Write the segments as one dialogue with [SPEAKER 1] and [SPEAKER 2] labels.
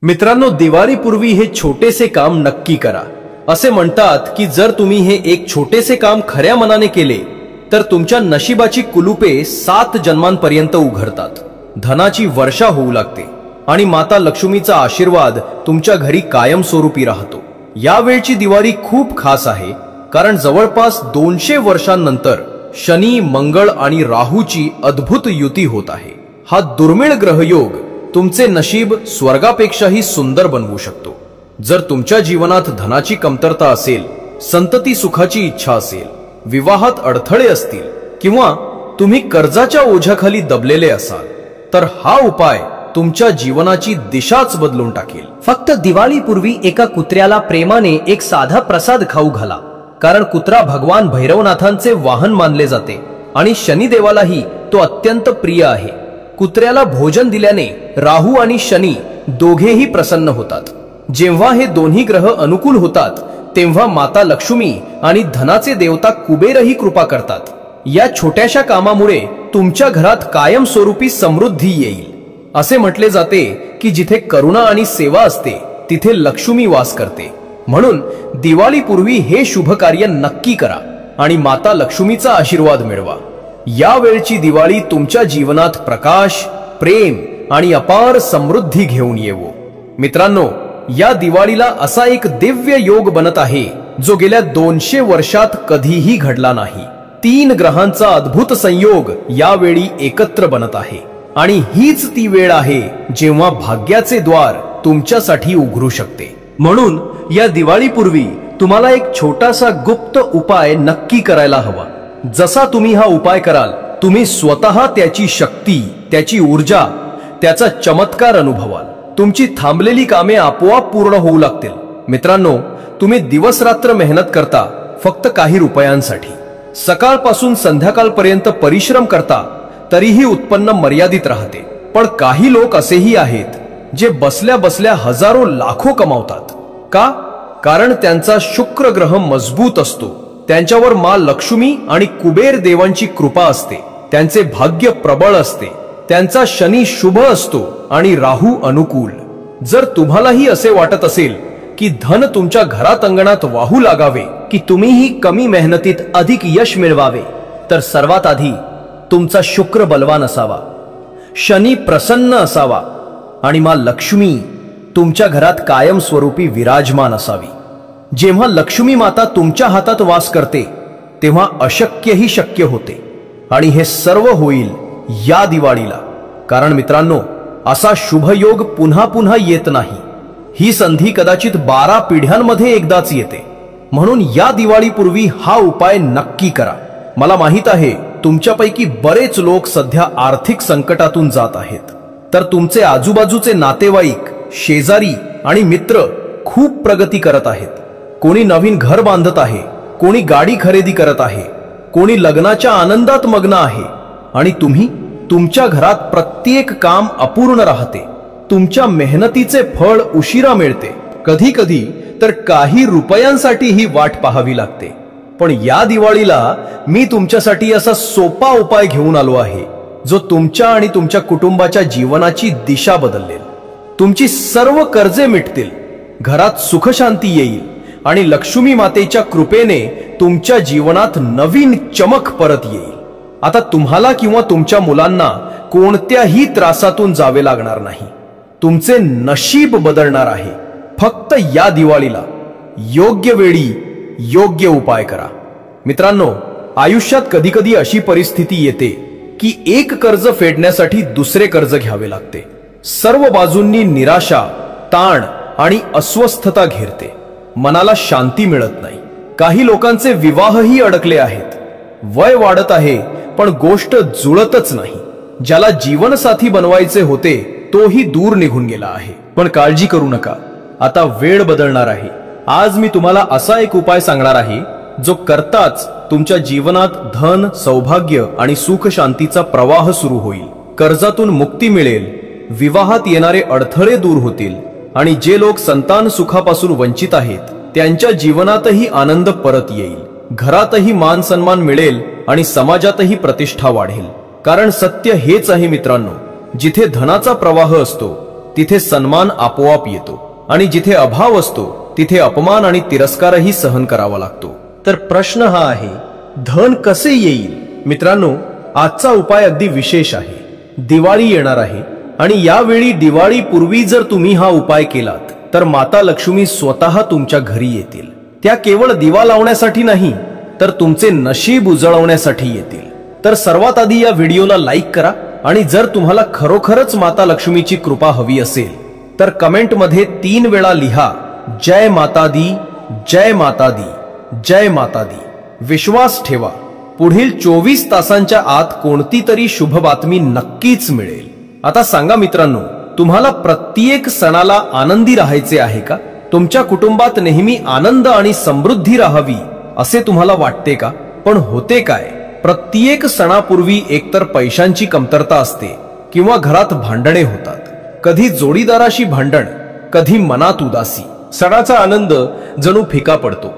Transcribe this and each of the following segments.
[SPEAKER 1] मित्रांनो, दिवाळीपूर्वी हे छोटेसे काम नक्की करा। असे म्हणतात की जर तुम्ही हे एक छोटेसे काम खऱ्या मनाने केले तर तुमच्या नशिबाची कुलुपे 7 जन्मांपर्यंत उघडतात, धनाची वर्षा होऊ लागते आणि माता लक्ष्मीचा आशीर्वाद तुमच्या घरी कायमस्वरूपी राहतो। यावेळची दिवाळी खूप खास आहे कारण जवळपास 200 वर्षांनंतर शनी, मंगळ आणि राहूची अद्भुत युती होत आहे। हा दुर्मिळ ग्रहयोग तुमचे नशीब स्वर्गापेक्षाही सुंदर बनवू शकतो। जर तुमच्या जीवनात धनाची कमतरता असेल, संतती सुखाची इच्छा असेल, विवाहात अडथळे असतील किंवा तुम्ही कर्जाच्या ओझ्याखाली दबलेले असाल तर हा उपाय तुमच्या जीवनाची दिशाच बदलून टाकेल।
[SPEAKER 2] फक्त दिवाळीपूर्वी एका कुत्र्याला प्रेमाने एक साधा प्रसाद खाऊ घाला, कारण कुत्रा भगवान भैरवनाथांचे वाहन मानले जाते आणि शनिदेवालाही तो अत्यंत प्रिय आहे। कुत्र्याला भोजन दिल्याने राहू आणि शनी दोघेही प्रसन्न होतात। जेव्हा हे दोन्ही ग्रह अनुकूल होतात तेव्हा माता लक्ष्मी आणि धनाचे देवता कुबेरही कृपा करतात। या छोट्याशा कामामुळे तुमच्या घरात कायमस्वरूपी समृद्धी येईल। असे म्हटले जाते की जिथे करुणा आणि सेवा असते तिथे लक्ष्मी वास करते। म्हणून दिवाळीपूर्वी हे शुभ कार्य नक्की करा आणि माता लक्ष्मीचा आशीर्वाद मिळवा। यावेळची दिवाळी तुमच्या जीवनात प्रकाश, प्रेम आणि अपार समृद्धी घेऊन येवो। मित्रांनो, या दिवाळीला असा एक दिव्य योग बनत आहे जो गेल्या 200 वर्षात कधीही घडला नाही। 3 ग्रहांचा अद्भुत संयोग यावेळी एकत्र बनत आहे आणि हीच ती वेळ आहे जेव्हा भाग्याचे द्वार तुमच्यासाठी उघडू शकते। म्हणून या दिवाळीपूर्वी तुम्हाला एक छोटासा गुप्त उपाय नक्की करायला हवा। जसा तुम्ही हा उपाय कराल तुम्ही स्वतः त्याची शक्ती, त्याची ऊर्जा, त्याचा चमत्कार अनुभवाल। तुमची थांबलेली कामे आपोआप पूर्ण होऊ लागतील। मित्रांनो, तुम्ही दिवस रात्र मेहनत करता फक्त काही रुपयांसाठी, सकाळपासून संध्याकाळपर्यंत परिश्रम करता तरीही उत्पन्न मर्यादित राहते। पण काही लोक असेही आहेत जे बसल्या बसल्या हजारो लाखो कमावतात। का? कारण त्यांचा शुक्र ग्रह मजबूत असतो, त्यांच्यावर माँ लक्ष्मी आणि कुबेर देवांची कृपा असते, त्यांचे भाग्य प्रबळ असते, त्यांचा शनी शुभ असतो आणि राहू अनुकूल। जर तुम्हालाही असे वाटत असेल की धन तुमच्या घरात अंगणात वाहू लागावे, की तुम्हीही कमी मेहनतीत अधिक यश मिळवावे, तर सर्वात आधी तुमचा शुक्र बलवान असावा, शनी प्रसन्न असावा आणि माँ लक्ष्मी तुमच्या घरात कायमस्वरूपी विराजमान असावी। जेव्हा लक्ष्मी माता तुमच्या हातात वास करते तेव्हा अशक्यही शक्य होते आणि हे सर्व होईल या दिवाळीला। कारण मित्रांनो, असा शुभयोग पुन्हा पुन्हा येत नाही। ही संधी कदाचित 12 पिढ्यांमध्ये एकदाच येते। म्हणून या दिवाळीपूर्वी हा उपाय नक्की करा। मला माहित आहे तुमच्यापैकी बरेच लोक सध्या आर्थिक संकटातून जात आहेत, तर तुमचे आजूबाजूचे नातेवाईक, शेजारी आणि मित्र खूप प्रगती करत आहेत। कोणी नवीन घर बांधत आहे, कोणी गाडी खरेदी करत आहे, कोणी लग्नाच्या आनंदात मग्न आहे आणि तुम्ही तुमच्या घरात प्रत्येक काम अपूर्ण राहते। तुमच्या मेहनतीचे फळ उशिरा मिळते, कधी कधी तर काही रुपयांसाठी ही वाट पाहावी लागते। पण या दिवाळीला मी तुमच्यासाठी असा सोपा उपाय घेऊन आलो आहे जो तुमच्या आणि तुमच्या कुटुंबाच्या जीवनाची दिशा बदलेल। तुमची सर्व कर्जे मिटतील, घरात सुखशांती येईल आणि लक्ष्मी मातेच्या कृपेने तुमच्या जीवनात नवीन चमक परत येईल। आता तुम्हाला किंवा तुमच्या मुलांना कोणत्याही त्रासातून जावे लागणार नाही। तुमचे नशीब बदलणार आहे। फक्त या दिवाळीला योग्य वेळी योग्य उपाय करा। मित्रांनो, आयुष्यात कधीकधी अशी परिस्थिती येते की एक कर्ज फेडण्यासाठी दुसरे कर्ज घ्यावे लागते। सर्व बाजूंनी निराशा, ताण आणि अस्वस्थता घेरते, मनाला शांती मिळत नाही। काही लोकांचे विवाहही अडकले आहेत। वय वाढत आहे पण गोष्ट जुळतच नाही। ज्याला जीवनसाथी बनवायचे होते तोही दूर निघून गेला आहे। पण काळजी करू नका, आता वेळ बदलणार आहे। आज मी तुम्हाला असा एक उपाय सांगणार आहे जो करताच तुमच्या जीवनात धन, सौभाग्य आणि सुख शांतीचा प्रवाह सुरू होईल। कर्जातून मुक्ती मिळेल, विवाहात येणारे अडथळे दूर होतील आणि जे लोक संतान सुखापासून वंचित आहेत त्यांच्या जीवनातही आनंद परत येईल। घरातही मान सन्मान मिळेल आणि समाजातही प्रतिष्ठा वाढेल। कारण सत्य हेच आहे मित्रांनो, जिथे धनाचा प्रवाह असतो
[SPEAKER 1] तिथे सन्मान आपोआप येतो आणि जिथे अभाव असतो तिथे अपमान आणि तिरस्कारही सहन करावा लागतो.
[SPEAKER 2] तर प्रश्न हा आहे, धन कसे येईल? मित्रांनो, आजचा उपाय अगदी विशेष आहे. दिवाळी येणार आहे आणि यावेळी दिवाळीपूर्वी जर तुम्ही हा उपाय केलात तर माता लक्ष्मी स्वतः तुमच्या घरी येतील. त्या केवळ दिवा लावण्यासाठी नाही तर तुमचे नशीब उजळवण्यासाठी येतील. तर सर्वात आधी या व्हिडिओला लाईक करा आणि जर तुम्हाला खरोखरच माता लक्ष्मीची कृपा हवी असेल तर कमेंट मध्ये 3 वेळा लिहा, जय माता दी, जय माता दी, जय माता दी. विश्वास ठेवा, पुढील 24 तासांच्या आत कोणती तरी शुभ बातमी नक्कीच मिळेल. आता सांगा मित्रांनो, तुम्हाला प्रत्येक सणाला आनंदी राहायचे आहे का? तुमच्या कुटुंबात नेहमी आनंद आणि समृद्धी राहावी असे तुम्हाला वाटते का? पण होते काय, प्रत्येक सणापूर्वी एकतर पैशांची कमतरता असते किंवा घरात भांडणे होतात. कधी जोडीदाराशी भांडण, कधी मनात उदासी. सणाचा आनंद जणू फिका पडतो.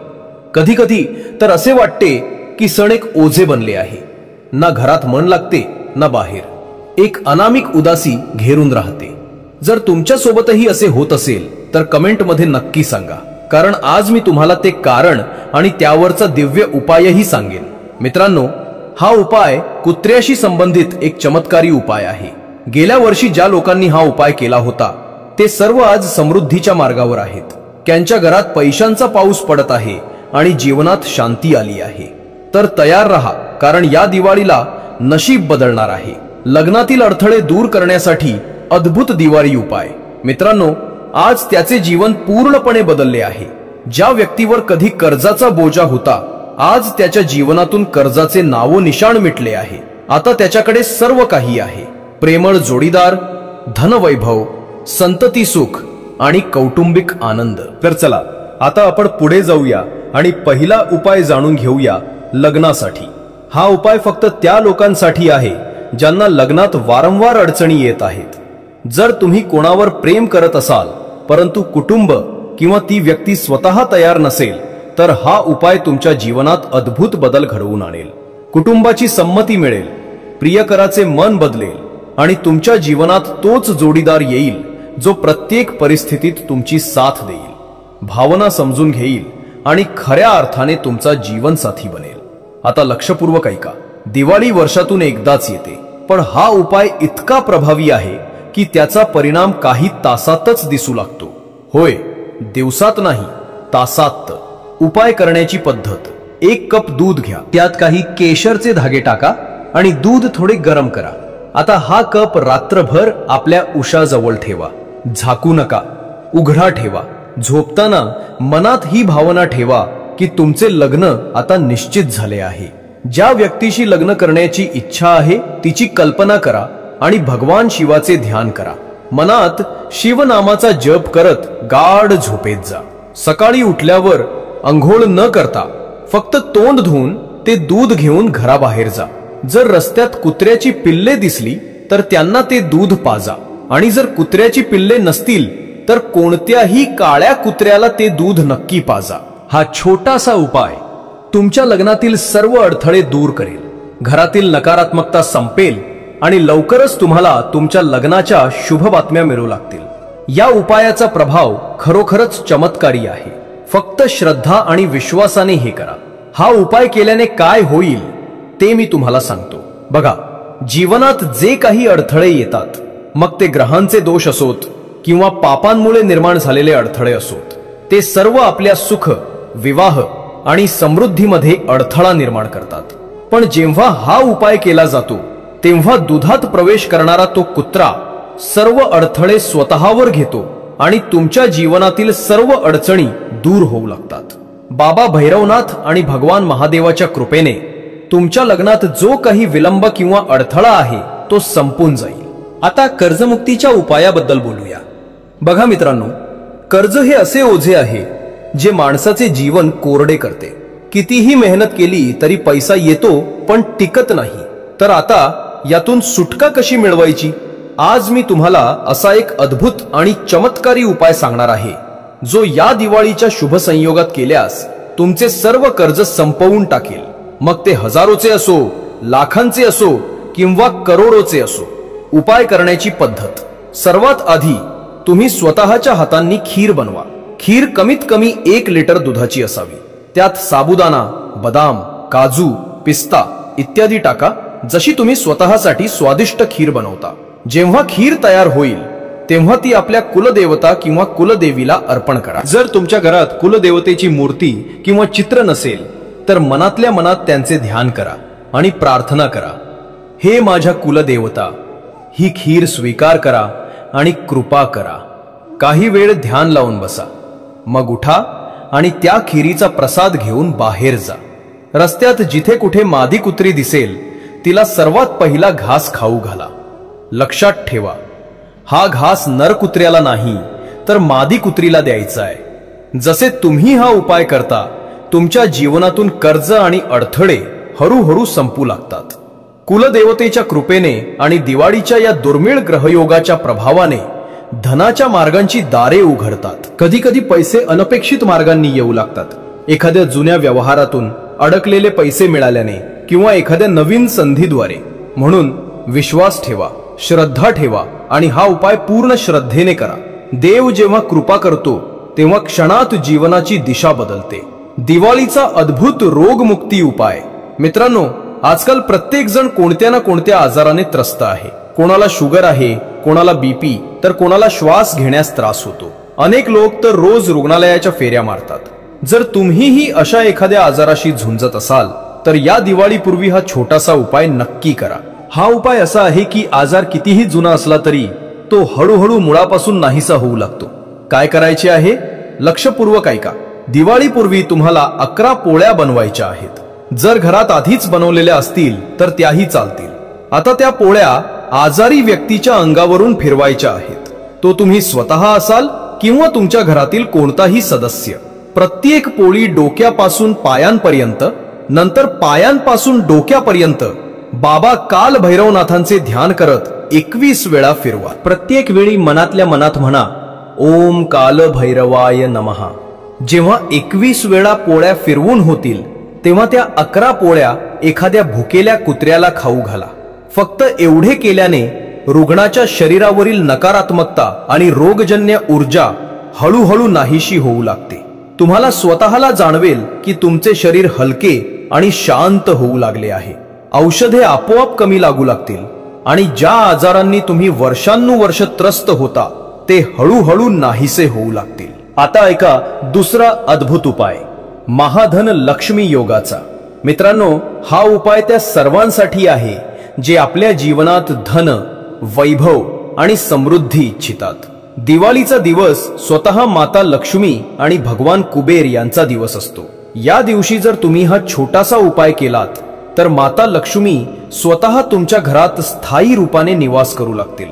[SPEAKER 2] कधी कधी तर असे वाटते की सण एक ओझे बनले आहे. ना घरात मन लागते ना बाहेर. एक अनामिक उदासी घेरून राहते. जर तुमच्या सोबतही असे होत असेल तर कमेंट मध्ये नक्की सांगा, कारण आज मी तुम्हाला ते कारण आणि त्यावरचा दिव्य उपायही सांगेन. मित्रांनो, हा उपाय कुत्र्याशी संबंधित एक चमत्कारी उपाय आहे. गेल्या वर्षी ज्या लोकांनी हा उपाय केला होता ते सर्व आज समृद्धीच्या मार्गावर आहेत. त्यांच्या घरात पैशांचा पाऊस पडत आहे आणि जीवनात शांती आली आहे. तर तयार रहा, कारण या दिवाळीला नशीब बदलणार आहे. लग्नातील अडथळे दूर करण्यासाठी अद्भुत दिवाळी उपाय. मित्रांनो, आज त्याचे जीवन पूर्णपणे बदलले आहे. ज्या व्यक्तीवर कधी कर्जाचा बोजा होता, आज त्याच्या जीवनातून कर्जाचे नावोनिशाण मिटले आहे. आता त्याच्याकडे सर्व काही आहे. प्रेमळ जोडीदार, धनवैभव, संतती सुख आणि कौटुंबिक आनंद. तर चला आता आपण पुढे जाऊया आणि पहिला उपाय जाणून घेऊया लग्नासाठी. हा उपाय फक्त त्या लोकांसाठी आहे ज्यांना लग्नात वारंवार अडचणी येत आहेत. जर तुम्ही कोणावर प्रेम करत असाल परंतु कुटुंब किंवा ती व्यक्ती स्वतः तयार नसेल तर हा उपाय तुमच्या जीवनात अद्भुत बदल घडवून आणेल. कुटुंबाची संमती मिळेल, प्रियकराचे मन बदलेल आणि तुमच्या जीवनात तोच जोडीदार येईल जो प्रत्येक परिस्थितीत तुमची साथ देईल, भावना समजून घेईल आणि खऱ्या अर्थाने तुमचा जीवनसाथी बनेल. आता लक्षपूर्वक ऐका. दिवाळी वर्षातून एकदाच येते, पण हा उपाय इतका प्रभावी आहे की त्याचा परिणाम काही तासातच दिसू लागतो. होय, दिवसात नाही, तासात. उपाय करण्याची पद्धत: 1 कप दूध घ्या, त्यात काही केशरचे धागे टाका आणि दूध थोडे गरम करा. आता हा कप रात्रभर आपल्या उशाजवळ ठेवा. झाकू नका, उघडा ठेवा. झोपताना मनात ही भावना ठेवा की तुमचे लग्न आता निश्चित झाले आहे. ज्या व्यक्तीशी लग्न करण्याची इच्छा आहे तिची कल्पना करा आणि भगवान शिवाचे ध्यान करा. मनात शिवनामाचा जप करत गाढ झोपेत जा. सकाळी उठल्यावर अंघोळ न करता फक्त तोंड धुवून ते दूध घेऊन घराबाहेर जा. जर रस्त्यात कुत्र्याची पिल्ले दिसली तर त्यांना ते दूध पाजा आणि जर कुत्र्याची पिल्ले नसतील तर कोणत्याही काळ्या कुत्र्याला ते दूध नक्की पाजा. हा छोटासा उपाय तुमच्या लग्नातील सर्व अडथळे दूर करेल, घरातील नकारात्मकता संपेल आणि लवकरच तुम्हाला तुमच्या लग्नाच्या शुभ बातम्या मिळू लागतील. या उपायाचा प्रभाव खरोखरच चमत्कारी आहे. फक्त श्रद्धा आणि विश्वासाने हे करा. हा उपाय केल्याने काय होईल ते मी तुम्हाला सांगतो. बघा, जीवनात जे काही अडथळे येतात, मग ते ग्रहांचे दोष असोत किंवा पापांमुळे निर्माण झालेले अडथळे असोत, ते सर्व आपल्या सुख, विवाह आणि समृद्धीमध्ये अडथळा निर्माण करतात. पण जेव्हा हा उपाय केला जातो तेव्हा दुधात प्रवेश करणारा तो कुत्रा सर्व अडथळे स्वतःवर घेतो आणि तुमच्या जीवनातील सर्व अडचणी दूर होऊ लागतात. बाबा भैरवनाथ आणि भगवान महादेवाच्या कृपेने तुमच्या लग्नात जो काही विलंब किंवा अडथळा आहे तो संपून जाईल. आता कर्जमुक्तीच्या उपायाबद्दल बोलूया. बघा मित्रांनो, कर्ज हे असे ओझे आहे जे माणसाचे जीवन कोरडे करते. कितीही मेहनत केली तरी पैसा येतो पण टिकत नाही. तर आता यातून सुटका कशी मिळवायची? आज मी तुम्हाला असा एक अद्भुत आणि चमत्कारी उपाय सांगणार आहे जो या दिवाळीच्या शुभ संयोगात केल्यास तुमचे सर्व कर्ज संपवून टाकेल. मग ते हजारोचे असो, लाखांचे असो किंवा करोडोचे असो. उपाय करण्याची पद्धत: सर्वात आधी
[SPEAKER 1] तुम्ही स्वतःच्या हातांनी खीर बनवा. खीर कमीत कमी 1 लिटर दुधाची असावी. त्यात साबुदाणा, बदाम, काजू, पिस्ता इत्यादी टाका, जशी तुम्ही स्वतःसाठी स्वादिष्ट खीर बनवता. जेव्हा खीर तयार होईल तेव्हा ती आपल्या कुलदेवता किंवा कुलदेवीला अर्पण करा. जर तुमच्या घरात कुलदेवतेची मूर्ती किंवा चित्र नसेल तर मनातल्या मनात त्यांचे ध्यान करा आणि प्रार्थना करा. हे माझ्या कुलदेवता, ही खीर स्वीकार करा आणि कृपा करा. काही वेळ ध्यान लावून बसा. मग उठा आणि त्या खीरीचा प्रसाद घेऊन बाहेर जा. रस्त्यात जिथे कुठे मादी कुत्री दिसेल तिला सर्वात पहिला घास खाऊ घाला. लक्षात ठेवा, हा घास नर कुत्र्याला नाही तर मादी कुत्रीला द्यायचा आहे. जसे तुम्ही हा उपाय करता तुमच्या जीवनातून कर्ज आणि अडथळे हळूहळू संपू लागतात. कुलदेवतेच्या कृपेने आणि दिवाळीच्या या दुर्मिळ ग्रहयोगाच्या प्रभावाने धनाच्या मार्गांची दारे उघडतात. कधी कधी पैसे अनपेक्षित मार्गांनी येऊ लागतात. एखाद्या जुन्या व्यवहारातून अडकलेले पैसे मिळाल्याने किंवा एखाद्या नवीन संधीद्वारे. म्हणून विश्वास ठेवा, श्रद्धा ठेवा आणि हा उपाय पूर्ण श्रद्धेने करा. देव जेव्हा कृपा करतो तेव्हा क्षणात जीवनाची दिशा बदलते. दिवाळीचा अद्भुत रोगमुक्ती उपाय. मित्रांनो, आजकाल प्रत्येक जण कोणत्या ना कोणत्या आजाराने त्रस्त आहे. कोणाला शुगर आहे, कोणाला बीपी, तर कोणाला श्वास घेण्यास त्रास होतो. अनेक लोक तर रोज रुग्णालयाच्या फेऱ्या मारतात. जर तुम्हीही अशा एखाद्या आजाराशी झुंजत असाल तर या दिवाळीपूर्वी हा छोटासा उपाय नक्की करा. हा उपाय असा आहे की आजार कितीही जुना असला तरी तो हळूहळू मुळापासून नाहीसा होऊ लागतो. काय करायचे आहे? लक्षपूर्वक ऐका. दिवाळीपूर्वी तुम्हाला 11 पोळ्या बनवायच्या आहेत. जर घरात आधीच बनवलेल्या असतील तर त्याही चालतील. आता त्या पोळ्या आजारी व्यक्तीच्या अंगावरून फिरवायच्या आहेत. तो तुम्ही स्वतः असाल किंवा तुमच्या घरातील कोणताही सदस्य. प्रत्येक पोळी डोक्यापासून पायांपर्यंत, नंतर पायांपासून डोक्यापर्यंत बाबा काल भैरवनाथांचे ध्यान करत 21 वेळा फिरवा. प्रत्येक वेळी मनातल्या मनात म्हणा, ओम काल भैरवाय नमः. जेव्हा 21 वेळा पोळ्या फिरवून होतील तेव्हा त्या 11 पोळ्या एखाद्या भुकेल्या कुत्र्याला खाऊ घाला. फक्त एवढे केल्याने रुग्णाच्या शरीरावरील नकारात्मकता आणि रोगजन्य ऊर्जा हळूहळू नाहीशी होऊ लागते. तुम्हाला स्वतःला जाणवेल की तुमचे शरीर हलके आणि शांत होऊ लागले आहे. औषधे आपोआप कमी लागू लागतील आणि ज्या आजारांनी तुम्ही वर्षानुवर्ष त्रस्त होता ते हळूहळू नाहीसे होऊ लागतील. आता ऐका दुसरा अद्भुत उपाय, महाधन लक्ष्मी योगाचा. मित्रांनो, हा उपाय त्या सर्वांसाठी आहे जे आपल्या जीवनात धन, वैभव आणि समृद्धी इच्छितात. दिवाळीचा दिवस स्वतः माता लक्ष्मी आणि भगवान कुबेर यांचा दिवस असतो. या दिवशी जर तुम्ही हा छोटासा उपाय केलात तर माता लक्ष्मी स्वतः तुमच्या घरात स्थायी रूपाने निवास करू लागतील.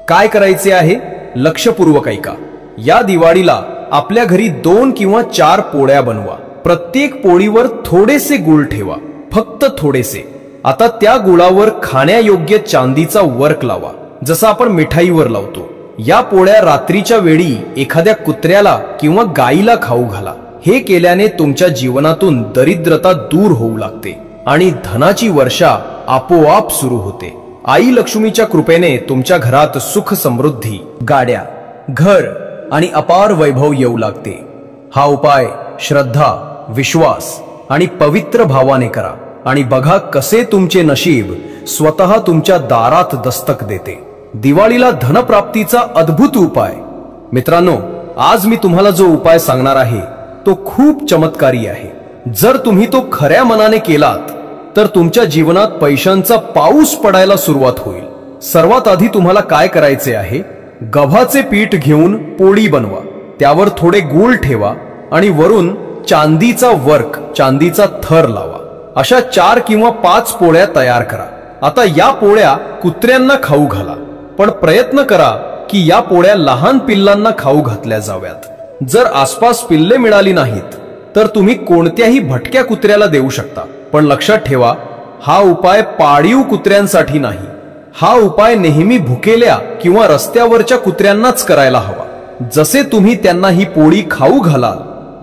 [SPEAKER 1] काय करायचे आहे? लक्षपूर्वक ऐका. या दिवाळीला आपल्या घरी 2 किंवा 4 पोळ्या बनवा. प्रत्येक पोळीवर थोडेसे गूळ ठेवा, फक्त थोडेसे. आता त्या गुळावर खाण्यायोग्य चांदीचा वर्क लावा, जसा आपण मिठाईवर लावतो. या पोळ्या रात्रीच्या वेळी एखाद्या कुत्र्याला किंवा गाईला खाऊ घाला. हे केल्याने तुमच्या जीवनातून दरिद्रता दूर होऊ लागते आणि धनाची वर्षा आपोआप सुरू होते. आई लक्ष्मीच्या कृपेने तुमच्या घरात सुख, समृद्धी, गाड्या, घर आणि अपार वैभव येऊ लागते. हा उपाय श्रद्धा, विश्वास आणि पवित्र भावाने करा आणि बघा कसे तुमचे नशीब स्वतः तुमच्या दारात दस्तक देते. दिवाळीला धनप्राप्तीचा अद्भुत उपाय. मित्रांनो, आज मी तुम्हाला जो उपाय सांगणार आहे तो खूप चमत्कारी आहे. जर तुम्ही तो खऱ्या मनाने केलात तर तुमच्या जीवनात पैशांचा पाऊस पडायला सुरुवात होईल. सर्वात आधी तुम्हाला काय करायचे आहे? गव्हाचे पीठ घेऊन पोळी बनवा. त्यावर थोडे गूळ ठेवा आणि वरून चांदीचा वर्क, चांदीचा थर लावा. अशा 4 किंवा 5 पोळ्या तयार करा. आता या पोळ्या कुत्र्यांना खाऊ घाला, पण प्रयत्न करा की या पोळ्या लहान पिल्लांना खाऊ घातल्या जाव्यात. जर आसपास पिल्ले मिळाली नाहीत तर तुम्ही कोणत्याही भटक्या कुत्र्याला देऊ शकता. पण लक्षात ठेवा, हा उपाय पाळीव कुत्र्यांसाठी नाही. हा उपाय नेहमी भुकेल्या किंवा रस्त्यावरच्या कुत्र्यांनाच करायला हवा. जसे तुम्ही त्यांना ही पोळी खाऊ घालाल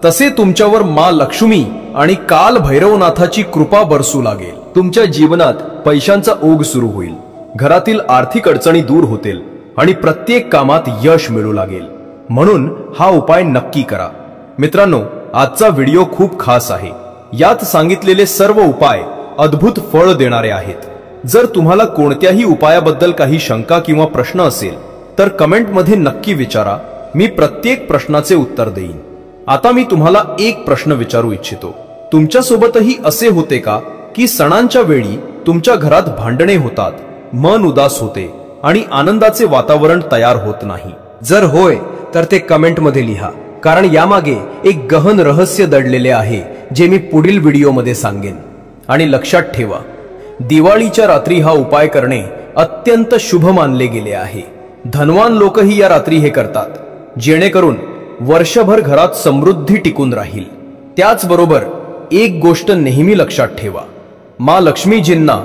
[SPEAKER 1] तसे तुमच्यावर मा लक्ष्मी आणि काल भैरवनाथाची कृपा बरसू लागेल. तुमच्या जीवनात पैशांचा ओघ सुरू होईल. घरातील आर्थिक अडचणी दूर होतील आणि प्रत्येक कामात यश मिळू लागेल. म्हणून हा उपाय नक्की करा. मित्रांनो, आजचा व्हिडिओ खूप खास आहे. यात सांगितलेले सर्व उपाय अद्भुत फळ देणारे आहेत. जर तुम्हाला कोणत्याही उपायाबद्दल काही शंका किंवा प्रश्न असेल तर कमेंटमध्ये नक्की विचारा. मी प्रत्येक प्रश्नाचे उत्तर देईन. आता मी तुम्हाला एक प्रश्न विचारू इच्छितो. तुमच्यासोबतही असे होते का की सणांच्या वेळी तुमच्या घरात भांडणे होतात, मन उदास होते आणि आनंदाचे वातावरण तयार होत नाही?
[SPEAKER 2] जर होय तर ते कमेंटमध्ये लिहा, कारण यामागे एक गहन रहस्य दडलेले आहे जे मी पुढील व्हिडिओमध्ये सांगेन. आणि लक्षात ठेवा, दिवाळीच्या रात्री हा उपाय करणे अत्यंत शुभ मानले गेले आहे. धनवान लोकही या रात्री हे करतात, जेणेकरून वर्षभर घरात समृद्धी टिकून राहील. त्याचबरोबर एक गोष्ट नेहमी लक्षात ठेवा, मा लक्ष्मीजींना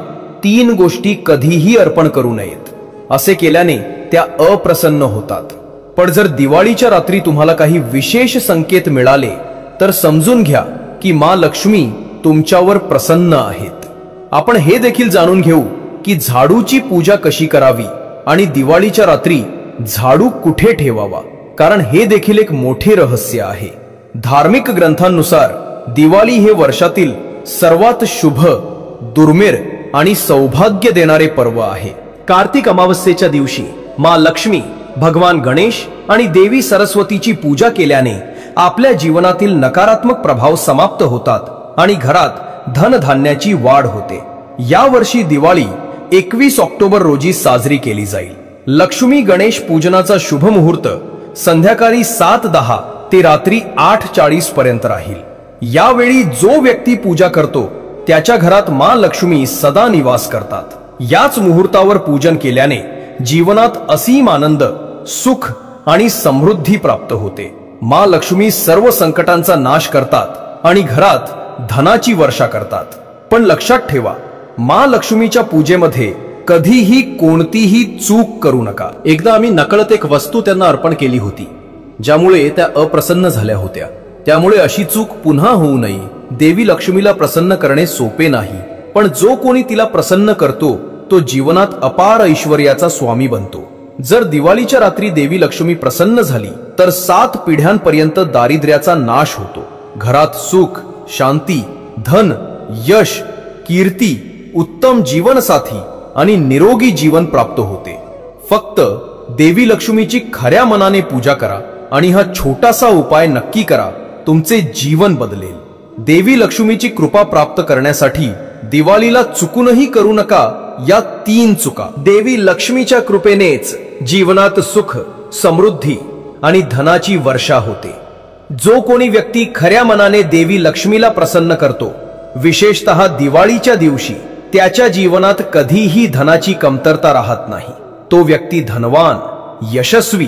[SPEAKER 2] 3 गोष्टी कधीही अर्पण करू नयेत. असे केल्याने त्या अप्रसन्न होतात. पण जर दिवाळीच्या रात्री तुम्हाला काही विशेष संकेत मिळाले तर समजून घ्या की मा लक्ष्मी तुमच्यावर प्रसन्न आहेत. आपण हे देखील जाणून घेऊ की झाडूची पूजा कशी करावी आणि दिवाळीच्या रात्री झाडू कुठे ठेवावा, कारण हे देखील एक मोठे रहस्य आहे. धार्मिक ग्रंथांनुसार दिवाळी हे वर्षातील सर्वात शुभ, दुर्मिळ आणि सौभाग्य देणारे पर्व आहे. कार्तिक अमावस्येच्या दिवशी मा लक्ष्मी, भगवान गणेश आणि देवी सरस्वतीची पूजा केल्याने आपल्या जीवनातील नकारात्मक प्रभाव समाप्त होतात आणि घरात धनधान्याची वाढ होते. या वर्षी दिवाळी 21 ऑक्टोबर रोजी साजरी केली जाईल. लक्ष्मी गणेश पूजनाचा शुभ मुहूर्त संध्याकाळी 7:10 ते रात्री 8:40 पर्यंत राहील. यावेळी जो व्यक्ती पूजा करतो त्याच्या घरात मा लक्ष्मी सदा निवास करतात. याच मुहूर्तावर पूजन केल्याने जीवनात असीम आनंद, सुख आणि समृद्धी प्राप्त होते. मा लक्ष्मी सर्व संकटांचा नाश करतात आणि घरात धनाची वर्षा करतात. पण लक्षात ठेवा, मा लक्ष्मीच्या पूजेमध्ये कधीही कोणतीही चूक करू नका. एकदा आम्ही नकळत एक वस्तू त्यांना अर्पण केली होती, ज्यामुळे त्या अप्रसन्न झाल्या होत्या. त्यामुळे अशी चूक पुन्हा होऊ नये. देवी लक्ष्मीला प्रसन्न करणे सोपे नाही, पण जो कोणी तिला प्रसन्न करतो तो जीवनात अपार ऐश्वर्याचा स्वामी बनतो. जर दिवाळीच्या रात्री देवी लक्ष्मी प्रसन्न झाली तर 7 पिढ्यांपर्यंत दारिद्र्याचा नाश होतो. घरात सुख, शांती, धन, यश, कीर्ती, उत्तम जीवनसाथी आणि निरोगी जीवन प्राप्त होते. फक्त देवी लक्ष्मीची खऱ्या मनाने पूजा करा आणि हा छोटासा उपाय नक्की करा. तुमचे जीवन बदलेल. देवी लक्ष्मीची कृपा प्राप्त करण्यासाठी दिवाळीला चुकूनही करू नका या 3 चुका. देवी लक्ष्मीच्या कृपेनेच जीवनात सुख, समृद्धी आणि धनाची वर्षा होते. जो कोणी व्यक्ती खऱ्या मनाने देवी लक्ष्मीला प्रसन्न करतो, विशेषतः दिवाळीच्या दिवशी, त्याच्या जीवनात कधीही धनाची कमतरता राहत नाही. तो व्यक्ती धनवान, यशस्वी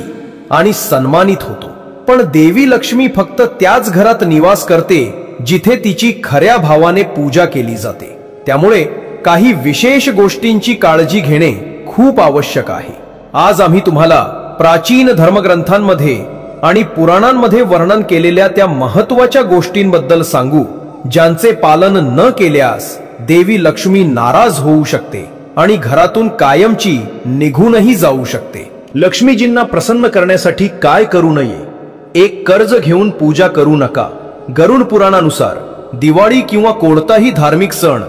[SPEAKER 2] आणि सन्मानित होतो. पण देवी लक्ष्मी फक्त त्याच घरात निवास करते जिथे तिची खऱ्या भावाने पूजा केली जाते. त्यामुळे काही विशेष गोष्टींची काळजी घेणे खूप आवश्यक आहे. आज आम्ही तुम्हाला प्राचीन धर्मग्रंथांमध्ये आणि पुराणांमध्ये वर्णन केलेल्या त्या महत्त्वाच्या गोष्टींबद्दल सांगू, ज्यांचे पालन न केल्यास देवी लक्ष्मी नाराज होऊ शकते आणि घरातून कायमची निघूनही जाऊ शकते. लक्ष्मीजींना प्रसन्न करण्यासाठी काय करू नये? 1. कर्ज घेऊन पूजा करू नका. गरुड पुराणानुसार दिवाळी किंवा कोणताही धार्मिक सण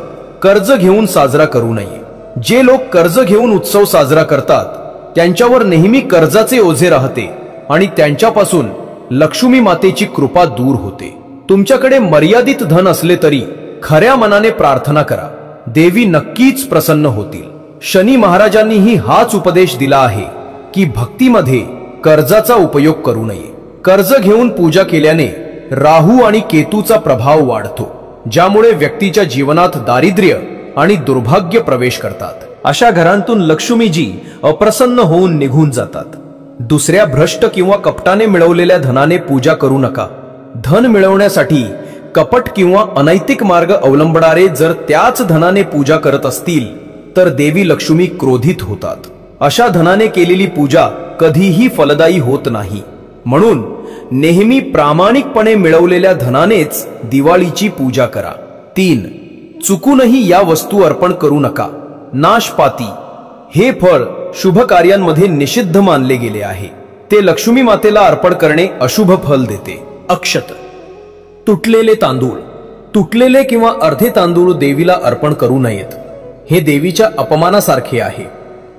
[SPEAKER 2] कर्ज घेऊन साजरा करू नये. जे लोक कर्ज घेऊन उत्सव साजरा करतात त्यांच्यावर नेहमी कर्जाचे ओझे राहते आणि त्यांच्यापासून लक्ष्मी मातेची कृपा दूर होते. तुमच्याकडे मर्यादित धन असले तरी खऱ्या मनाने प्रार्थना करा, देवी नक्कीच प्रसन्न होतील. शनी महाराजांनीही हाच उपदेश दिला आहे की भक्तीमध्ये कर्जाचा उपयोग करू नये. कर्ज घेऊन पूजा केल्याने राहू आणि केतूचा प्रभाव वाढतो, ज्यामुळे व्यक्तीच्या जीवनात दारिद्र्य आणि दुर्भाग्य प्रवेश करतात. अशा घरांतून लक्ष्मीजी अप्रसन्न होऊन निघून जातात. दुसऱ्या भ्रष्ट किंवा कपटाने मिळवलेल्या धनाने पूजा करू नका. धन मिळवण्यासाठी कपट किंवा अनैतिक मार्ग अवलंबणारे जर त्याच धनाने पूजा करत असतील तर देवी लक्ष्मी क्रोधित होतात. अशा धनाने केलेली पूजा कधीही फलदायी होत नाही. म्हणून नेहमी प्रामाणिकपणे मिळवलेल्या धनानेच दिवाळीची पूजा करा. 3. चुकूनही या वस्तू अर्पण करू नका. नाशपाती हे फळ
[SPEAKER 1] शुभ कार्यांमध्ये निषिद्ध मानले गेले आहे. ते लक्ष्मी मातेला अर्पण करणे अशुभ फल देते.
[SPEAKER 2] अक्षत, तुटलेले तांदूळ. तुटलेले किंवा अर्धे तांदूळ देवीला अर्पण करू नयेत. हे देवीच्या अपमानासारखे आहे.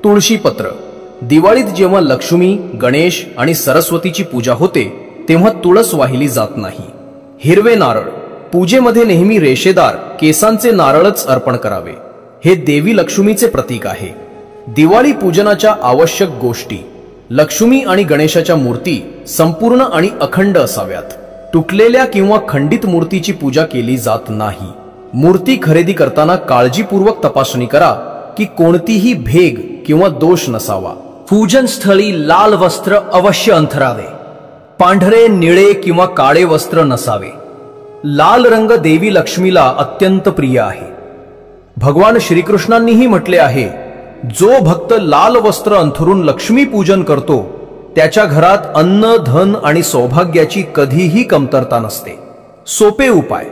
[SPEAKER 2] तुळशी पत्र. दिवाळीत जेव्हा लक्ष्मी, गणेश आणि सरस्वतीची पूजा होते तेव्हा तुळस वाहिली जात नाही. हिरवे नारळ. पूजेमध्ये नेहमी रेषेदार केसांचे नारळच अर्पण करावे. हे देवी लक्ष्मीचे प्रतीक आहे. दिवाळी पूजनाच्या आवश्यक गोष्टी. लक्ष्मी आणि गणेशाच्या मूर्ती संपूर्ण आणि अखंड असाव्यात. तुटलेल्या किंवा खंडित मूर्तीची पूजा केली जात नाही. मूर्ती खरेदी करताना काळजीपूर्वक तपासणी करा की कोणतीही भेग किंवा दोष नसावा. पूजन स्थळी लाल वस्त्र अवश्य अंथरावे. पांढरे, निळे किंवा काळे वस्त्र नसावे. लाल रंग देवी लक्ष्मीला अत्यंत प्रिय आहे. भगवान श्रीकृष्णांनीही म्हटले आहे, जो भक्त लाल वस्त्र अंथरून लक्ष्मी पूजन करतो त्याच्या घरात अन्न, धन आणि सौभाग्याची कधीही कमतरता नसते. सोपे उपाय.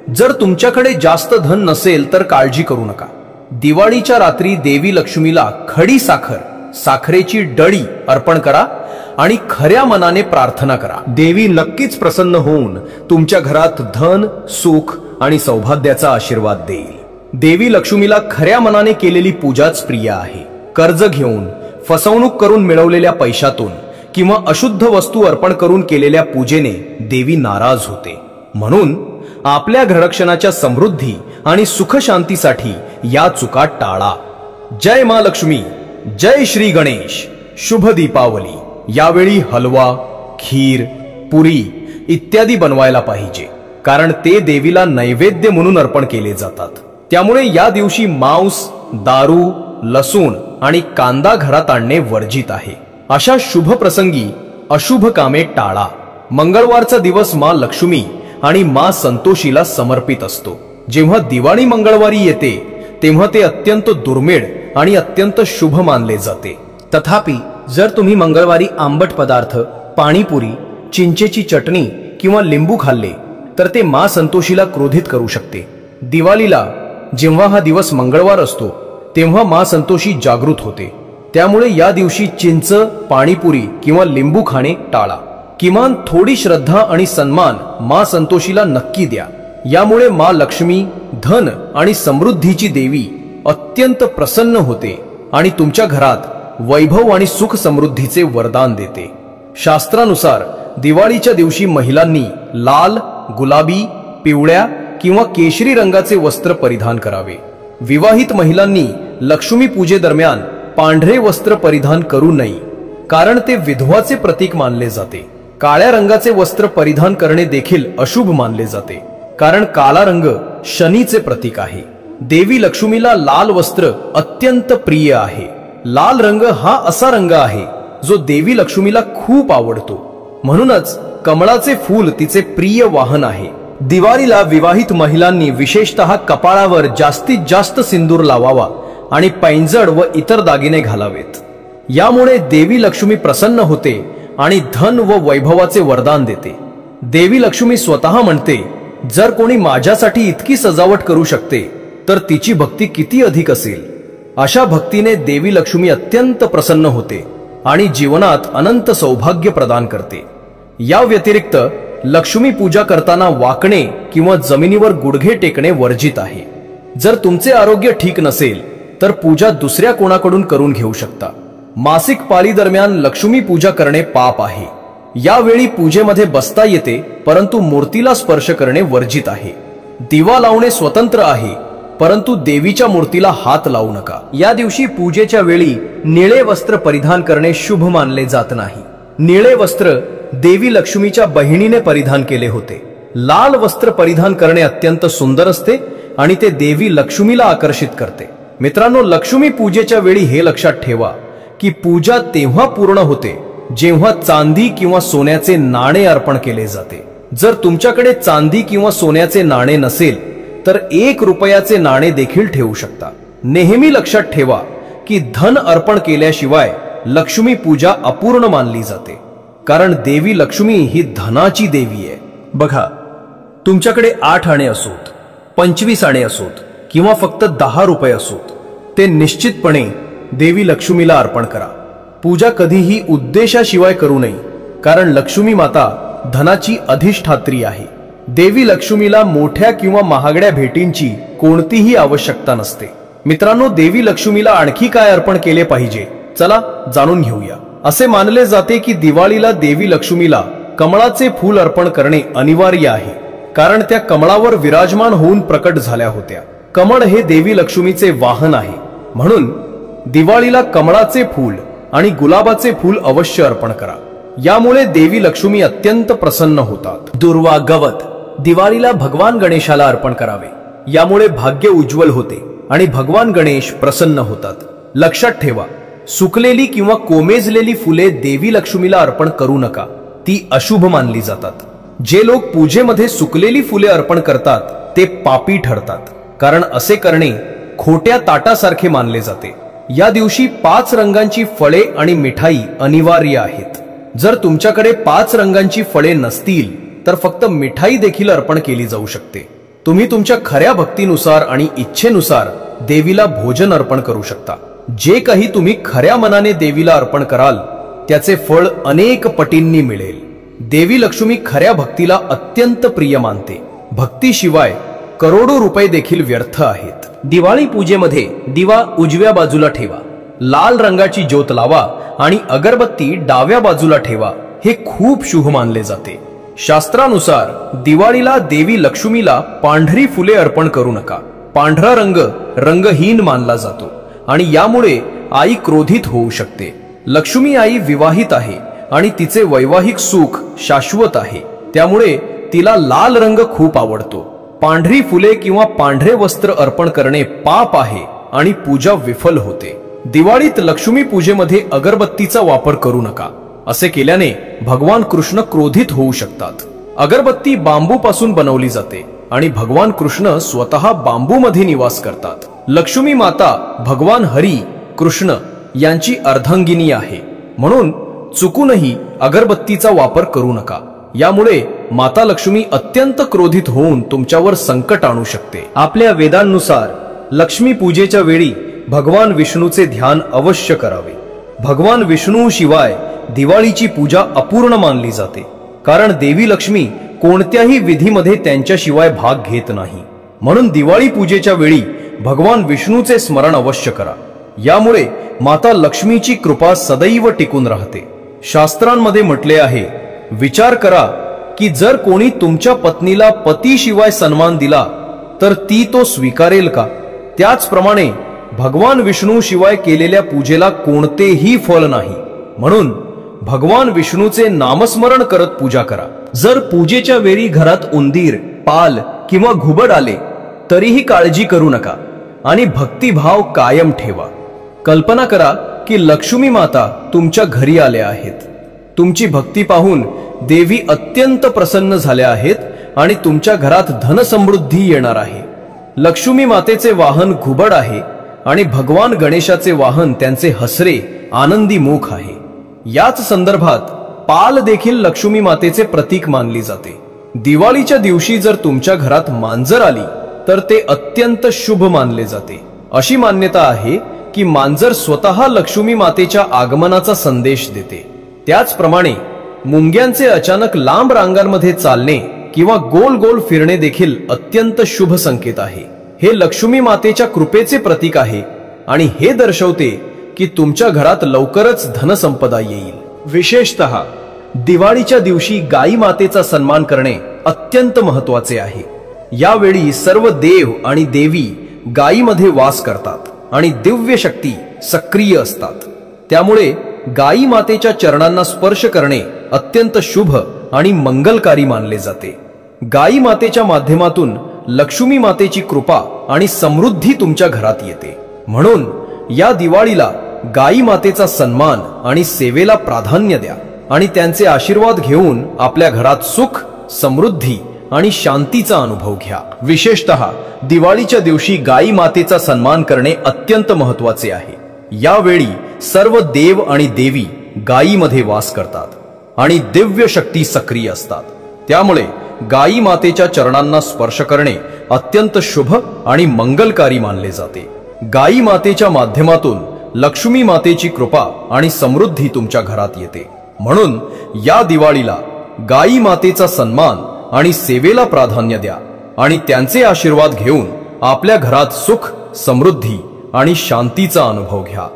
[SPEAKER 2] जर तुमच्याकडे जास्त धन नसेल तर काळजी करू नका. दिवाळीच्या रात्री देवी लक्ष्मीला खडी साखर, साखरेची डळी अर्पण करा आणि खऱ्या मनाने प्रार्थना करा. देवी नक्कीच प्रसन्न होऊन तुमच्या घरात धन, सुख आणि सौभाग्याचा आशीर्वाद देईल. देवी लक्ष्मीला खऱ्या मनाने केलेली पूजाच प्रिय आहे. कर्ज घेऊन, फसवणूक करून मिळवलेल्या पैशातून किंवा अशुद्ध वस्तू अर्पण करून केलेल्या पूजेने देवी नाराज होते. म्हणून आपल्या घररक्षणाच्या समृद्धी आणि सुख शांतीसाठी या चुका टाळा. जय मा लक्ष्मी. जय श्री गणेश. शुभ दीपावली. यावेळी हलवा, खीर, पुरी इत्यादी बनवायला पाहिजे, कारण ते देवीला नैवेद्य म्हणून अर्पण केले जातात. त्यामुळे या दिवशी मांस, दारू, लसूण आणि कांदा घरात आणणे वर्जित आहे. अशा शुभ प्रसंगी अशुभ कामे टाळा. मंगळवारचा दिवस मा लक्ष्मी आणि मा संतोषीला समर्पित असतो. जेव्हा दिवाळी मंगळवारी येते तेव्हा ते अत्यंत दुर्मिळ आणि अत्यंत शुभ मानले जाते. तथापि जर तुम्ही मंगळवारी आंबट पदार्थ, पाणीपुरी, चिंचेची चटणी किंवा लिंबू खाल्ले तर ते मा संतोषीला क्रोधित करू शकते. दिवाळीला जेव्हा हा दिवस मंगळवार असतो तेव्हा मा संतोषी जागृत होते. त्यामुळे या दिवशी चिंच, पाणीपुरी किंवा लिंबू खाणे टाळा. किमान थोडी श्रद्धा आणि सन्मान मा संतोषीला नक्की द्या. यामुळे मा लक्ष्मी, धन आणि समृद्धीची देवी अत्यंत प्रसन्न होते आणि तुमच्या घरात वैभव आणि सुख समृद्धीचे वरदान देते. शास्त्रानुसार दिवाळीच्या दिवशी महिलांनी लाल, गुलाबी, पिवळ्या किंवा केशरी रंगाचे वस्त्र परिधान करावे. विवाहित महिलांनी लक्ष्मी पूजेदरम्यान पांढरे वस्त्र परिधान करू नये, कारण ते विधवाचे प्रतीक मानले जाते. काळ्या रंगाचे वस्त्र परिधान करणे देखील अशुभ मानले जाते, कारण काळा रंग शनीचे प्रतीक आहे. देवी लक्ष्मीला लाल वस्त्र अत्यंत प्रिय आहे. लाल रंग हा असा रंग आहे जो देवी लक्ष्मीला खूप आवडतो. म्हणूनच कमळाचे फूल तिचे प्रिय वाहन आहे. दिवाळीला विवाहित महिलांनी विशेषतः कपाळावर जास्तीत जास्त सिंदूर लावावा आणि पैंजण व इतर दागिने घालावेत. यामुळे देवी लक्ष्मी प्रसन्न होते आणि धन व वैभवाचे वरदान देते. देवी लक्ष्मी स्वतः म्हणते, जर कोणी माझ्यासाठी इतकी सजावट करू शकते तर तिची भक्ती किती अधिक असेल. अशा भक्तीने देवी लक्ष्मी अत्यंत प्रसन्न होते आणि जीवनात अनंत सौभाग्य प्रदान करते. या व्यतिरिक्त लक्ष्मी पूजा करताना वाकणे किंवा जमिनीवर गुडघे टेकणे वर्जित आहे. जर तुमचे आरोग्य ठीक नसेल तर पूजा दुसऱ्या कोणाकडून करून घेऊ शकता. मासिक पाळी दरम्यान लक्ष्मी पूजा करणे पाप आहे. यावेळी पूजेमध्ये बसता येते, परंतु मूर्तीला स्पर्श करणे वर्जित आहे. दिवा लावणे स्वतंत्र आहे, परंतु देवीच्या मूर्तीला हात लावू नका. या दिवशी पूजेच्या वेळी निळे वस्त्र परिधान करणे शुभ मानले जात नाही. निळे वस्त्र देवी लक्ष्मीच्या बहिणीने परिधान केले होते. लाल वस्त्र परिधान करणे अत्यंत सुंदर असते आणि ते देवी लक्ष्मीला आकर्षित करते. मित्रांनो, लक्ष्मी पूजेच्या वेळी हे लक्षात ठेवा की पूजा तेव्हा पूर्ण होते जेव्हा चांदी किंवा सोन्याचे नाणे अर्पण केले जाते. जर तुमच्याकडे चांदी किंवा सोन्याचे नाणे नसेल तर 1 रुपयाचे नाणे देखील ठेवू शकता. नेहमी लक्षात ठेवा की धन अर्पण केल्याशिवाय लक्ष्मी पूजा अपूर्ण मानली जाते, कारण देवी लक्ष्मी ही धनाची देवी आहे. बघा, तुमच्याकडे 8 आणे असोत, 25 आणे असोत किंवा फक्त 10 रुपये असोत, ते निश्चितपणे
[SPEAKER 1] देवी लक्ष्मीला अर्पण करा. पूजा कधीही उद्देशाशिवाय करू नये, कारण लक्ष्मी माता धनाची अधिष्ठात्री आहे. देवी लक्ष्मीला मोठ्या किंवा महागड्या भेटींची कोणतीही आवश्यकता नसते. मित्रांनो, देवी लक्ष्मीला आणखी काय अर्पण केले पाहिजे, चला जाणून घेऊया. असे मानले जाते की दिवाळीला देवी लक्ष्मीला कमळाचे फूल अर्पण करणे अनिवार्य आहे, कारण त्या कमळावर विराजमान होऊन प्रकट झाल्या होत्या. कमळ हे देवी लक्ष्मीचे वाहन आहे, म्हणून दिवाळीला कमळाचे फूल आणि गुलाबाचे फूल अवश्य अर्पण करा. यामुळे देवी लक्ष्मी अत्यंत प्रसन्न होतात.
[SPEAKER 2] दुर्वा गवत दिवाळीला भगवान गणेशाला अर्पण करावे. यामुळे भाग्य उज्ज्वल होते आणि भगवान गणेश प्रसन्न होतात. लक्षात ठेवा, सुकलेली किंवा कोमेजलेली फुले देवी लक्ष्मीला अर्पण करू नका, ती अशुभ मानली जातात. जे लोक पूजेमध्ये सुकलेली फुले अर्पण करतात ते पापी ठरतात, कारण असे करणे खोट्या ताटासारखे मानले जाते. या दिवशी 5 रंगांची फळे आणि मिठाई अनिवार्य आहेत. जर तुमच्याकडे 5 रंगांची फळे नसतील तर फक्त मिठाई देखील अर्पण केली जाऊ शकते. तुम्ही तुमच्या खऱ्या भक्तीनुसार आणि इच्छेनुसार देवीला भोजन अर्पण करू शकता. जे काही तुम्ही खऱ्या मनाने देवीला अर्पण कराल त्याचे फळ अनेक पटींनी मिळेल. देवी लक्ष्मी खऱ्या भक्तीला अत्यंत प्रिय मानते. भक्तीशिवाय करोडो रुपये देखील व्यर्थ आहेत. दिवाळी पूजेमध्ये दिवा उजव्या बाजूला ठेवा, लाल रंगाची ज्योत लावा आणि अगरबत्ती डाव्या बाजूला ठेवा. हे खूप शुभ मानले जाते. शास्त्रानुसार दिवाळीला देवी लक्ष्मीला पांढरी फुले अर्पण करू नका. पांढरा रंग रंगहीन मानला जातो आणि यामुळे आई क्रोधित होऊ शकते. लक्ष्मी आई विवाहित आहे आणि तिचे वैवाहिक सुख शाश्वत आहे, त्यामुळे तिला लाल रंग खूप आवडतो. पांढरी फुले किंवा पांढरे वस्त्र अर्पण करणे पाप आहे आणि पूजा विफल होते. दिवाळीत लक्ष्मी पूजेमध्ये अगरबत्तीचा वापर करू नका. असे केल्याने भगवान कृष्ण क्रोधित होऊ शकतात. अगरबत्ती बांबू पासून बनवली जाते आणि भगवान कृष्ण स्वतः बांबूमध्ये निवास करतात. लक्ष्मी माता भगवान हरी कृष्ण यांची अर्धांगिनी आहे, म्हणून चुकूनही अगरबत्तीचा वापर करू नका. यामुळे माता लक्ष्मी अत्यंत क्रोधित होऊन तुमच्यावर संकट आणू शकते. आपल्या वेदांनुसार लक्ष्मी पूजेच्या वेळी भगवान विष्णूचे ध्यान अवश्य करावे. भगवान विष्णू शिवाय दिवाळीची पूजा अपूर्ण मानली जाते, कारण देवी लक्ष्मी कोणत्याही विधीमध्ये त्यांच्याशिवाय भाग घेत नाही. म्हणून दिवाळी पूजेच्या वेळी भगवान विष्णूचे स्मरण अवश्य करा. यामुळे माता लक्ष्मीची कृपा सदैव टिकून राहते. शास्त्रांमध्ये म्हटले आहे, विचार करा की जर कोणी तुमच्या पत्नीला पतीशिवाय सन्मान दिला तर ती तो स्वीकारेल का? त्याचप्रमाणे भगवान विष्णू शिवाय केलेल्या पूजेला कोणतेही फल नाही. म्हणून भगवान विष्णूचे नामस्मरण करत पूजा करा. जर पूजेच्या वेळी घरात उंदीर, पाल किंवा घुबड आले तरीही काळजी करू नका आणि भक्तिभाव कायम ठेवा. कल्पना करा की लक्ष्मी माता तुमच्या घरी आल्या आहेत. तुमची भक्ती पाहून देवी अत्यंत प्रसन्न झाल्या आहेत आणि तुमच्या घरात धनसमृद्धी येणार आहे. लक्ष्मी मातेचे वाहन घुबड आहे आणि भगवान गणेशाचे वाहन त्यांचे हसरे आनंदी मुख आहे. याच संदर्भात पाल देखील लक्ष्मी मातेचे प्रतीक मानली जाते. दिवाळीच्या दिवशी जर तुमच्या घरात मांजर आली तर ते अत्यंत शुभ मानले जाते. अशी मान्यता आहे की मांजर स्वतः लक्ष्मी मातेच्या आगमनाचा संदेश देते. त्याचप्रमाणे मुंग्यांचे अचानक लांब रांगांमध्ये चालणे किंवा गोल गोल फिरणे देखील अत्यंत शुभ संकेत आहे. हे लक्ष्मी मातेच्या कृपेचे प्रतीक आहे आणि हे दर्शवते की तुमच्या घरात लवकरच धनसंपदा येईल. विशेषतः दिवाळीच्या दिवशी गाई मातेचा सन्मान करणे अत्यंत महत्वाचे आहे. यावेळी सर्व देव आणि देवी गायीमध्ये वास करतात आणि दिव्य शक्ती सक्रिय असतात. त्यामुळे गाई मातेच्या चरणांना स्पर्श करणे अत्यंत शुभ आणि मंगलकारी मानले जाते. गाई मातेच्या माध्यमातून लक्ष्मी मातेची कृपा आणि समृद्धी तुमच्या घरात येते. म्हणून या दिवाळीला गाई मातेचा सन्मान आणि सेवेला प्राधान्य द्या आणि त्यांचे आशीर्वाद घेऊन आपल्या घरात सुख, समृद्धी आणि शांतीचा अनुभव घ्या. विशेषतः दिवाळीच्या दिवशी गाई मातेचा सन्मान करणे अत्यंत महत्वाचे आहे. यावेळी सर्व देव आणि देवी गायीमध्ये वास करतात आणि दिव्य शक्ती सक्रिय असतात. त्यामुळे गाई मातेच्या चरणांना स्पर्श करणे अत्यंत शुभ आणि मंगलकारी मानले जाते. गाई मातेच्या माध्यमातून
[SPEAKER 1] लक्ष्मी मातेची कृपा आणि समृद्धी तुमच्या घरात येते. म्हणून या दिवाळीला गाई मातेचा सन्मान आणि सेवेला प्राधान्य द्या आणि त्यांचे आशीर्वाद घेऊन आपल्या घरात सुख, समृद्धी आणि शांतीचा अनुभव घ्या.